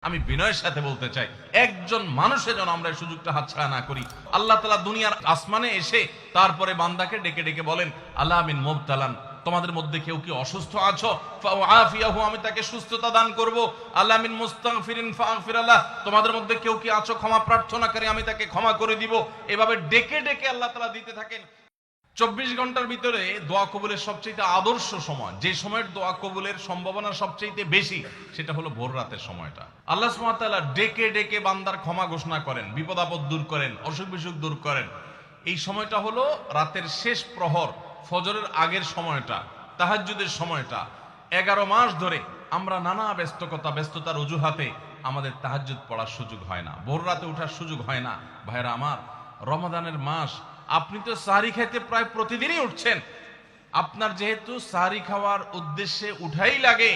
আমি বিনয়ের সাথে বলতে চাই, একজন মানুষের যেন আমরা এই সুযোগটা হাতছাড়া না করি। আল্লাহ তাআলা দুনিয়ার আসমানে এসে তারপরে বান্দাকে ডেকে ডেকে বলেন, আলা মিন মুবতালান, তোমাদের মধ্যে কেউ কি অসুস্থ আছো, ফাআফিয়াহু, আমি তাকে সুস্থতা দান করব। আলা মিন মুস্তাগফিরিন ফাগফির লাহ, তোমাদের মধ্যে কেউ কি আছো ক্ষমা প্রার্থনাকারী, আমি তাকে ক্ষমা করে দিব। এভাবে ডেকে ডেকে আল্লাহ তাআলা দিতে থাকেন। 24 ঘন্টার ভিতরে দোয়া কবুলের সবচেয়ে আদর্শ সময়, যে সময়ের দোয়া কবুলের সম্ভাবনা সবচেয়ে বেশি, সেটা হলো ভোর রাতের সময়টা। আল্লাহ সুবহানাহু ওয়া তাআলা ডেকে ডেকে বান্দার ক্ষমা ঘোষণা করেন, বিপদ আপদ দূর করেন, অসুখ বিসুখ দূর করেন। এই সময়টা হলো রাতের শেষ প্রহর, ফজরের আগের সময়টা, তাহাজ্জুদের সময়টা। 11 মাস ধরে আমরা নানা ব্যস্ততার অজুহাতে আমাদের তাহাজ্জুদ পড়ার সুযোগ হয় না, ভোর রাতে ওঠার সুযোগ হয় না। ভাইরা আমার, রমাদানের মাস, আপনি তো সাহরি খাইতে প্রায় প্রতিদিনই উঠছেন। আপনার যেহেতু সাহরি খাওয়ার উদ্দেশ্যে উঠাই লাগে,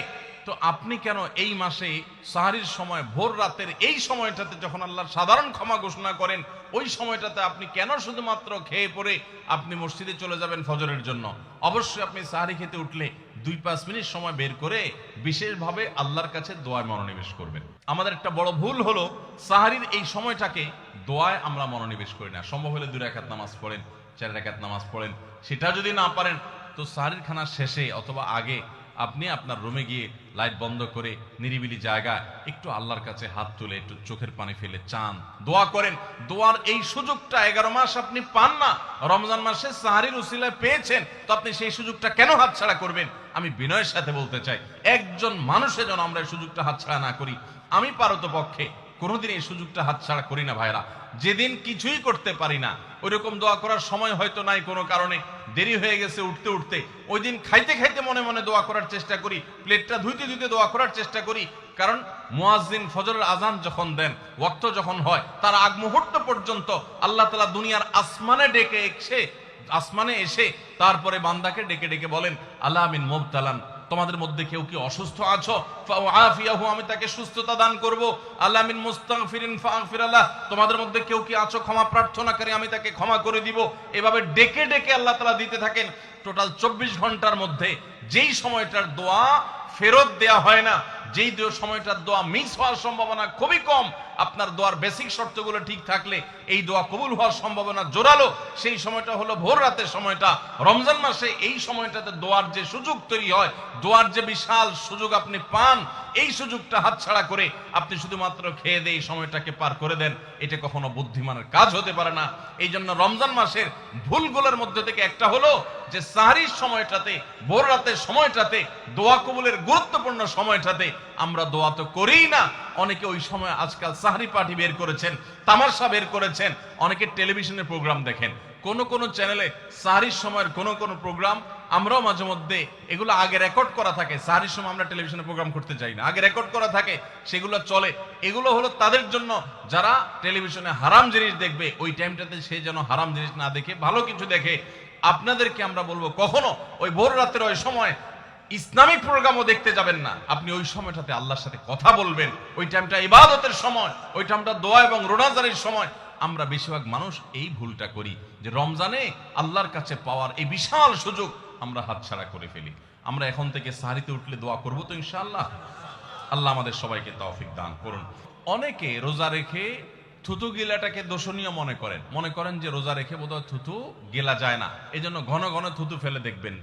তো আপনি কেন এই মাসে সাহরির সময় ভোর রাতের এই সময়টাতে যখন আল্লাহর সাধারণ ক্ষমা ঘোষণা করেন, ওই সময়টাতে আপনি কেন শুধুমাত্র খেয়ে পরে আপনি মসজিদে চলে যাবেন ফজরের জন্য? অবশ্যই আপনি সাহরি খেতে উঠলে 2-5 মিনিট সময় বের করে বিশেষভাবে আল্লাহর কাছে দোয়ায় মনোনিবেশ করবেন। আমাদের একটা বড় ভুল হলো সাহরির এই সময়টাকে দোয়ায় আমরা মনোনিবেশ করি না। সম্ভব হলে 2 রাকাত নামাজ পড়েন, 4 রাকাত নামাজ পড়েন। সেটা যদি না পারেন, তো সাহরির খানার শেষে অথবা আগে আপনি আপনার রুমে গিয়ে লাইট বন্ধ করে নিরিবিলি জায়গায় একটু আল্লাহর কাছে হাত তুলে একটু চোখের পানি ফেলে চান, দোয়া করেন। দোয়ার এই সুযোগটা 11 মাস আপনি পান না, রমজান মাসে সাহরির উসিলায় পেয়েছেন, তো আপনি সেই সুযোগটা কেন হাতছাড়া করবেন? আমি বিনয়ের সাথে বলতে চাই, একজন মানুষের যেন আমরা এই সুযোগটা হাতছাড়া না করি। আমি পারতপক্ষে কোনোদিন এই সুযোগটা হাতছাড়া করি না ভাইরা। যেদিন কিছুই করতে পারি না, ওইরকম দোয়া করার সময় হয়তো নাই, কোনো কারণে দেরি হয়ে গেছে উঠতে উঠতে, ওই দিন খাইতে খাইতে মনে মনে দোয়া করার চেষ্টা করি, প্লেটটা ধুইতে ধুইতে দোয়া করার চেষ্টা করি। কারণ মুয়াজ্জিন ফজরের আজান যখন দেন, ওয়াক্ত যখন হয়, তার আগ মুহূর্ত পর্যন্ত আল্লাহ তাআলা দুনিয়ার আসমানে এসে তারপরে বান্দাকে ডেকে ডেকে বলেন, আলা মিন মুবতালান, তোমাদের মধ্যে কেউ কি অসুস্থ আছো, ফাআফিয়াহু, আমি তাকে সুস্থতা দান করব। আলা মিন মুস্তাগফিরিন ফাগফির লাহ, তোমাদের মধ্যে কেউ কি আছো ক্ষমা প্রার্থনাকারী, আমি তাকে ক্ষমা করে দিব। এভাবে ডেকে ডেকে আল্লাহ তাআলা দিতে থাকেন। টোটাল 24 ঘন্টার মধ্যে যেই সময়টার দোয়া ফেরত দেয়া হয় না, যেই সময়টার দোয়া মিস হওয়ার সম্ভাবনা খুবই কম, আপনার দোয়ার বেসিক শর্তগুলো ঠিক থাকলে এই দোয়া কবুল হওয়ার সম্ভাবনা জোরালো, সেই সময়টা হলো ভোর রাতের সময়টা। রমজান মাসে এই সময়টাতে দোয়ার যে সুযোগ তৈরি হয়, দোয়ার যে বিশাল সুযোগ আপনি পান, এই সুযোগটা হাতছাড়া করে আপনি শুধুমাত্র খেয়ে দিয়ে এই সময়টাকে পার করে দেন, এটা কখনো বুদ্ধিমানের কাজ হতে পারে না। এই জন্য রমজান মাসের ভুলগুলোর মধ্যে থেকে একটা হলো যে সাহরির সময়টাতে, ভোর রাতের সময়টাতে, দোয়া কবুলের গুরুত্বপূর্ণ সময়টাতে আমরা দোয়া তো করিই না। অনেকে ওই সময় আজকাল সাহরি পার্টি বের করেছেন, তামাশা বের করেছেন, অনেকে টেলিভিশনের প্রোগ্রাম দেখেন। কোন চ্যানেলে সাহরির সময়ের কোন প্রোগ্রাম আমরাও মাঝে মধ্যে, এগুলো আগে রেকর্ড করা থাকে। সাহরির সময় আমরা টেলিভিশনে প্রোগ্রাম করতে চাই না, আগে রেকর্ড করা থাকে, সেগুলো চলে। এগুলো হলো তাদের জন্য যারা টেলিভিশনে হারাম জিনিস দেখবে, ওই টাইমটাতে সে যেন হারাম জিনিস না দেখে ভালো কিছু দেখে। আপনাদেরকে আমরা বলবো, কখনো ওই ভোর রাতের ওই সময় ইসলামিক প্রোগ্রামও দেখতে যাবেন না। আপনি ওই সময়টাতে আল্লাহর সাথে কথা বলবেন, ওই টাইমটা ইবাদতের সময়, ওই টাইমটা দোয়া এবং রোনাজারির সময়। আমরা বেশিরভাগ মানুষ এই ভুলটা করি যে রমজানে আল্লাহর কাছে পাওয়ার এই বিশাল সুযোগ আমরা হাতছাড়া করে ফেলি। আমরা এখন থেকে সাহরিতে উঠলে দোয়া করবো তো ইনশাআল্লাহ। আল্লাহ আমাদের সবাইকে তৌফিক দান করুন। অনেকে রোজা রেখে থুতু গিলাটাকে দোষণীয় মনে করেন যে রোজা রেখে বোধহয় থুতু গেলা যায় না, এই জন্য ঘন ঘন থুতু ফেলে দেখবেন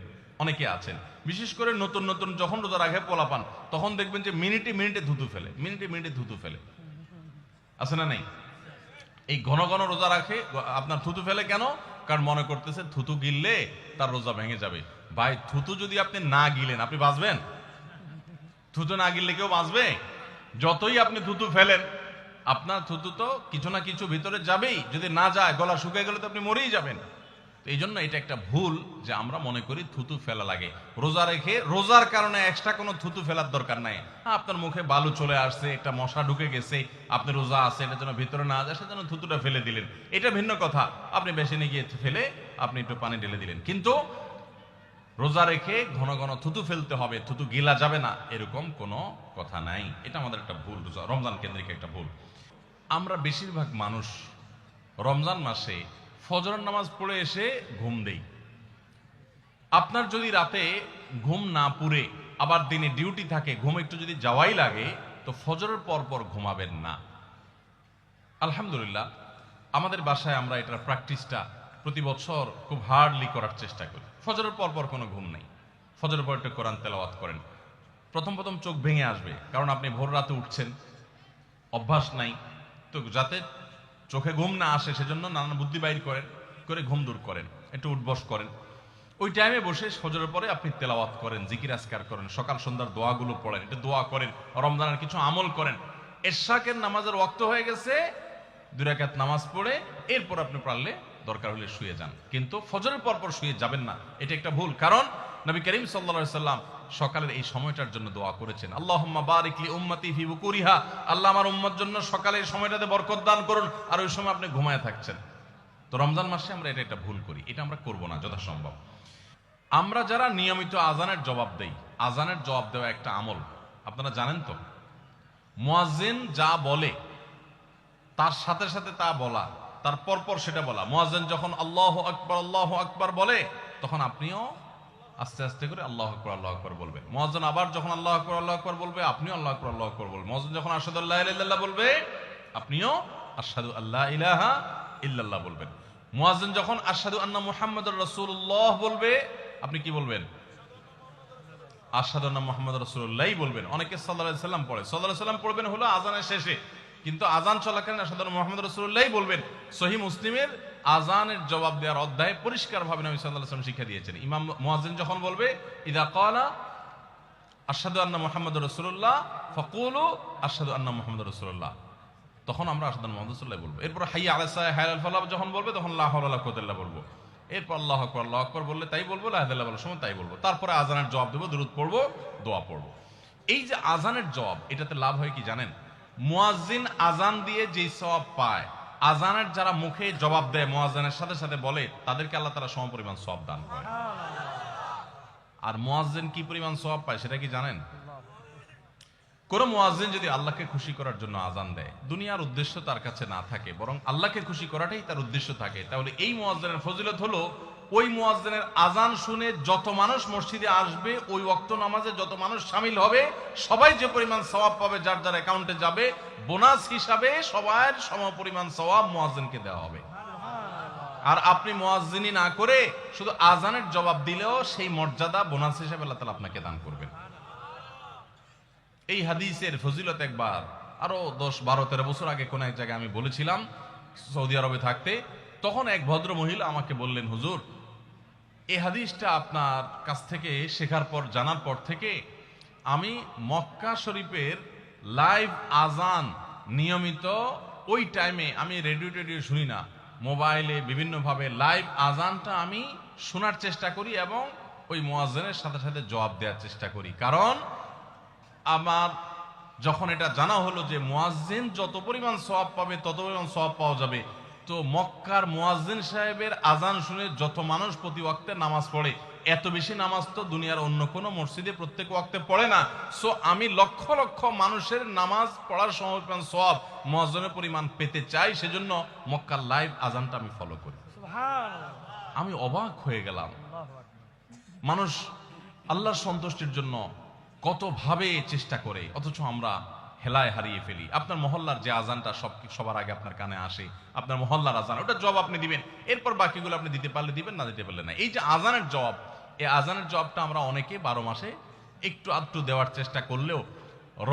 অনেকে আছেন। বিশেষ করে নতুন নতুন যখন রোজা রাখে পোলাপান, তখন দেখবেন যে মিনিটে মিনিটে থুতু ফেলে। আছে না নেই? এই ঘন ঘন রোজা রাখে, আপনার থুতু ফেলে কেন? কারণ মনে করতেছে থুতু গিললে তার রোজা ভেঙে যাবে। ভাই, থুতু যদি আপনি না গিলেন, আপনি বাঁচবেন? থুতু না গিললে কেউ বাঁচবে? যতই আপনি থুতু ফেলেন, আপনার থুতু তো কিছু না কিছু ভিতরে যাবেই। যদি না যায়, গলা শুকিয়ে গেলে তো আপনি মরেই যাবেন। এই জন্য এটা একটা ভুল যে আমরা মনে করি থুতু ফেলা লাগে। রোজা রেখে রোজার কারণে এক্সট্রা কোনো থুতু ফেলার দরকার নাই। আপনার মুখে বালু চলে আসছে, একটা মশা ঢুকে গেছে, আপনি রোজা আছে, এটা যেন ভিতরে না যায়, সেজন্য থুতুটা ফেলে দিলেন, এটা ভিন্ন কথা। আপনি বেসিনে গিয়ে ফেলে আপনি একটু পানি ঢেলে দিলেন। কিন্তু রোজা রেখে ঘন ঘন থুতু ফেলতে হবে, থুতু গিলা যাবে না, এরকম কোনো কথা নাই। এটা আমাদের একটা ভুল, রমজান কেন্দ্রিক একটা ভুল। আমরা বেশিরভাগ মানুষ রমজান মাসে ফজরের নামাজ পড়ে এসে ঘুম দেই। আপনার যদি রাতে ঘুম না পুরে, আবার দিনে ডিউটি থাকে, ঘুম একটু যদি যাওয়াই লাগে, তো ফজরের পর পর ঘুমাবেন না। আলহামদুলিল্লাহ আমাদের বাসায় আমরা এটার প্র্যাকটিসটা প্রতি বছর খুব হার্ডলি করার চেষ্টা করি। ফজরের পর পর কোনো ঘুম নেই, ফজরের পর একটু কোরআন তেলাওয়াত করেন। প্রথম প্রথম চোখ ভেঙে আসবে, কারণ আপনি ভোর রাতে উঠছেন, অভ্যাস নাই। তো যাতে চোখে ঘুম না আসে সেজন্য নানান বুদ্ধি বাইর করে ঘুম দূর করেন, একটু উঠবস করেন। ওই টাইমে বসে ফজরের পরে আপনি তেলাওয়াত করেন, জিকির আজকার করেন, সকাল সন্ধ্যার দোয়াগুলো পড়েন, একটু দোয়া করেন, রমজানের কিছু আমল করেন। এশাকের নামাজের ওয়াক্ত হয়ে গেছে, 2 রাকাত নামাজ পড়ে এরপর আপনি পারলে দরকার হলে শুয়ে যান, কিন্তু ফজরের পর পর শুয়ে যাবেন না। এটা একটা ভুল, কারণ নবী করিম সাল্লাল্লাহু আলাইহি সাল্লাম সকালের এই সময়টার জন্য দোয়া করেছেন, আল্লাহুম্মা বারিক লি উম্মতি ফি বুকুরিহা, আল্লাহ আমার উম্মত জন্য সকালের সময়টাতে বরকত দান করুন। আর ওই সময় আপনি ঘুমায় থাকছেন। তো রমজান মাসে আমরা এটা একটা ভুল করি, এটা আমরা করব না যথাসম্ভব। আমরা যারা নিয়মিত আজানের জবাব দেই, আজানের জবাব দেওয়া একটা আমল, আপনারা জানেন তো, মুয়াজ্জিন যা বলে তার সাথে সাথে তা বলা, তার পরপর সেটা বলা। মুয়াজ্জিন যখন আল্লাহু আকবার বলে, তখন আপনিও আস্তে আস্তে করে আল্লাহু আকবার বলবেন। মুয়াজ্জিন আবার যখন আল্লাহু আকবার বলবে, আপনিও আল্লাহু আকবার বলবেন। মুয়াজ্জিন যখন আশহাদু আল্লা ইলাহা ইল্লাল্লাহ বলবে, আপনিও আশহাদু আল্লা ইলাহা ইল্লাল্লাহ বলবেন। মুয়াজ্জিন যখন আশহাদু আন্না মুহাম্মাদুর রাসূলুল্লাহ বলবে, আপনি কি বলবেন? আশহাদু আন্না মুহাম্মাদুর রাসূলুল্লাহ বলবেন। অনেকে সাল্লাল্লাহু আলাইহি সাল্লাম পড়ে, সাল্লাল্লাহু আলাইহি সাল্লাম পড়বেন হলো আযানের শেষে, কিন্তু আযান চলাকালীন আশহাদু আন্না মুহাম্মাদুর রাসূলুল্লাহ বলবেন। সহিহ মুসলিমের আযানের জবাব দেওয়ার অধ্যায়ে পরিষ্কারভাবে নবী সাল্লাল্লাহু আলাইহি ওয়াসাল্লাম শিক্ষা দিয়েছেন। ইমাম মুয়াজ্জিন যখন বলবে ইযা ক্বালা আশহাদু আন্না মুহাম্মাদুর রাসূলুল্লাহ ফাকুলু আশহাদু আন্না মুহাম্মাদুর রাসূলুল্লাহ, তখন আমরা আশহাদু আন্না মুহাম্মাদুর রাসূলুল্লাহ বলবো। এরপর হাইয়া আলাস সালাহ হাইয়া আল ফালাহ যখন বলবে, তখন লা হাওলা ওয়ালা কুওয়াতা ইল্লা বলবো। এরপর আল্লাহু আকবার বললে তাই বলবো, লা ইলাহা ইল্লাল্লাহ বলার সময় তাই বলবো। তারপরে আযানের জবাব দেবো, দুরূদ পড়বো, দোয়া পড়বো। এই যে আযানের জবাব, এটাতে লাভ হয় কি জানেন? মুয়াজ্জিন আযান দিয়ে যেই সওয়াব পায়, আযানের যারা মুখে জবাব দেয়, মুয়াজ্জিনের সাথে সাথে বলে, তাদেরকে আল্লাহ তাআলা সমপরিমাণ সওয়াব দান করে। আর মুয়াজ্জিন কি পরিমাণ সওয়াব পায় সেটা কি জানেন? কোন মুয়াজ্জিন যদি আল্লাহকে খুশি করার জন্য আযান দেয়, দুনিয়ার উদ্দেশ্য তার কাছে না থাকে, বরং আল্লাহকে খুশি করাটাই তার উদ্দেশ্য থাকে, তাহলে এই মুয়াজ্জিনের ফজিলত হলো, ওই মুয়াজ্জিনের আযান শুনে যত মানুষ মসজিদে আসবে, ওই ওয়াক্ত নামাজে যত মানুষ শামিল হবে, সবাই যে পরিমাণ সওয়াব পাবে, যার যার অ্যাকাউন্টে যাবে, বোনাস হিসাবে সবার সমপরিমাণ সওয়াব মুয়াজ্জিনকে দেওয়া হবে। আর আপনি মুয়াজ্জিনি না করে শুধু আযানের জবাব দিলেও সেই মর্যাদা বোনাস হিসেবে আল্লাহ তাআলা আপনাকে দান করবেন। এই হাদিসের ফজিলত একবার আরো 10, 12, 13 বছর আগে কোন এক জায়গায় আমি বলেছিলাম, সৌদি আরবে থাকতে। তখন এক ভদ্র মহিলা আমাকে বললেন, হুজুর, এই হাদিসটা আপনার কাছ থেকে শেখার পর, জানার পর থেকে আমি মক্কা শরীফের লাইভ আজান নিয়মিত ওই টাইমে, আমি রেডিও শুনি না, মোবাইলে বিভিন্নভাবে লাইভ আজানটা আমি শোনার চেষ্টা করি এবং ওই মুয়াজ্জিনের সাথে সাথে জবাব দেওয়ার চেষ্টা করি। কারণ আমার যখন এটা জানা হলো যে মুয়াজ্জিন যত পরিমাণ সওয়াব পাবে তত পরিমাণ সওয়াব পাওয়া যাবে, তো মক্কার মুয়াজ্জিন সাহেবের আজান শুনে যত মানুষ প্রতি ওয়াক্তে নামাজ পড়ে, এত বেশি নামাজ তো দুনিয়ার অন্য কোনো মসজিদে প্রত্যেক ওয়াক্তে পড়ে না। সো আমি লক্ষ লক্ষ মানুষের নামাজ পড়ার সময় সওয়াব, মুয়াজ্জিনের পরিমাণ পেতে চাই, সেজন্য মক্কার লাইভ আজানটা আমি ফলো করি। আমি অবাক হয়ে গেলাম, মানুষ আল্লাহর সন্তুষ্টির জন্য কত ভাবে চেষ্টা করে, অথচ আমরা হেলায় হারিয়ে ফেলি। আপনার মহল্লার যে আজানটা সবার আগে আপনার কানে আসে, আপনার মহল্লার আজান, ওটা জবাব আপনি দিবেন, এরপর বাকিগুলো আপনি দিতে পারলে দিবেন, না দিতে পারলে না। এই যে আজানের জবাব, এই আজানের জবাবটা আমরা অনেকে 12 মাসে একটু আধটু দেওয়ার চেষ্টা করলেও,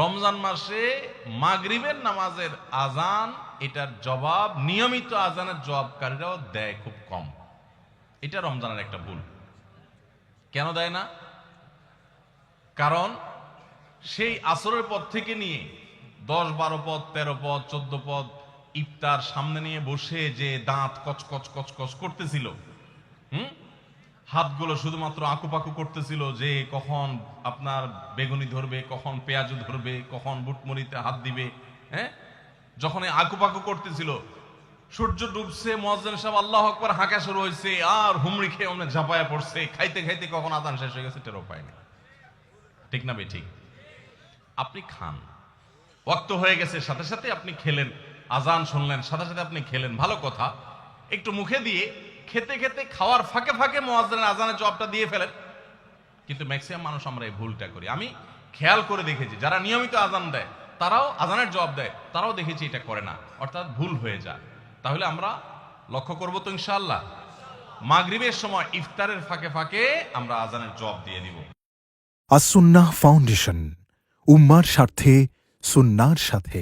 রমজান মাসে মাগরিবের নামাজের আজান, এটার জবাব নিয়মিত আজানের জবাবকারীরাও দেয় খুব কম। এটা রমজানের একটা ভুল। কেন দেয় না? কারণ সেই আসরের পর থেকে নিয়ে 10, 12 পদ, 13 পদ, 14 পদ ইফতার সামনে নিয়ে বসে যে দাঁত কচকচ কচকচ করতেছিল, হাতগুলো শুধুমাত্র আকুপাকু করতেছিল যে কখন আপনার বেগুনি ধরবে, কখন পেঁয়াজু ধরবে, কখন বুটমরিতে হাত দিবে। যখন আকুপাকু করতেছিল, সূর্য ডুবছে, মুয়াজ্জিন সাহেব আল্লাহু আকবার হাঁকা শুরু হয়েছে, আর হুমড়ি খেয়ে অনেক ঝাঁপায়া পড়ছে, খাইতে খাইতে কখন আজান শেষ হয়ে গেছে টেরও পায়নি। ঠিক না বেঠিক? আপনি খান, ওয়াক্ত হয়ে গেছে, সাথে সাথে আপনি খেলেন, আজান শুনলেন, সাথে সাথে আপনি খেলেন, ভালো কথা। একটু মুখে দিয়ে খেতে খেতে, খাওয়ার ফাঁকে ফাঁকে মুয়াজ্জিনের আজানের জবাবটা দিয়ে ফেলেন। কিন্তু ম্যাক্সিমাম মানুষ আমরা এই ভুলটা করি। আমি খেয়াল করে দেখেছি, যারা নিয়মিত আজান দেয় তারাও আজানের জবাব দেয়, তারাও দেখেছি এটা করে না, অর্থাৎ ভুল হয়ে যায়। তাহলে আমরা লক্ষ্য করবো তো ইনশাআল্লাহ, মাগরিবের সময় ইফতারের ফাঁকে ফাঁকে আমরা আজানের জবাব দিয়ে দিব। আসুন্নাহ ফাউন্ডেশন, উম্মার স্বার্থে সুন্নাহর সাথে।